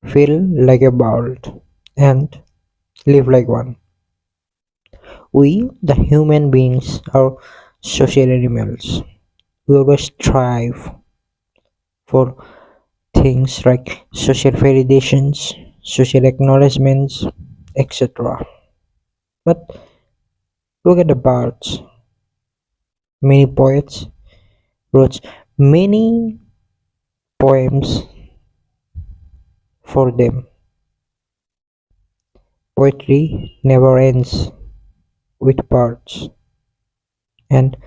feel like a bird, and live like one. We, the human beings, are social animals. We always strive for things like social validations, social acknowledgements, etc. But look at the birds. Many poets wrote many poems for them. Poetry never ends with birds, and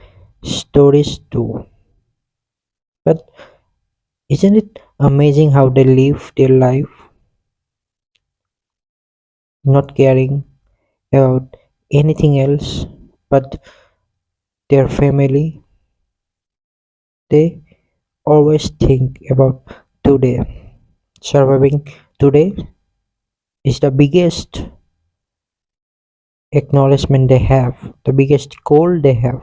stories too. But isn't it amazing how they live their life, not caring about anything else but their family? They always think about today. Surviving today is the biggest acknowledgement they have, the biggest goal they have,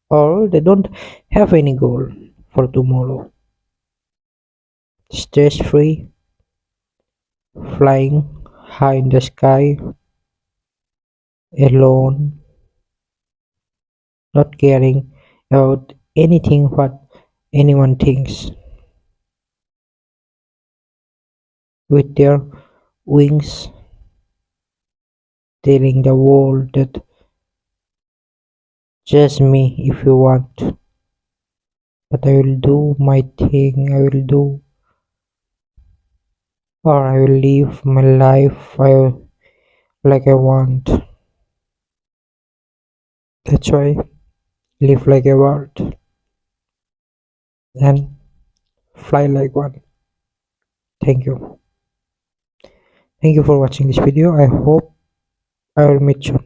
or they don't have any goal for tomorrow. Stress free, flying high in the sky, alone, not caring about anything what anyone thinks, with their wings telling the world that just me if you want, but I will do my thing, I will do, or I will live my life like I want. That's why live like a bird and fly like one. Thank you. Thank you for watching this video. I hope I will meet you.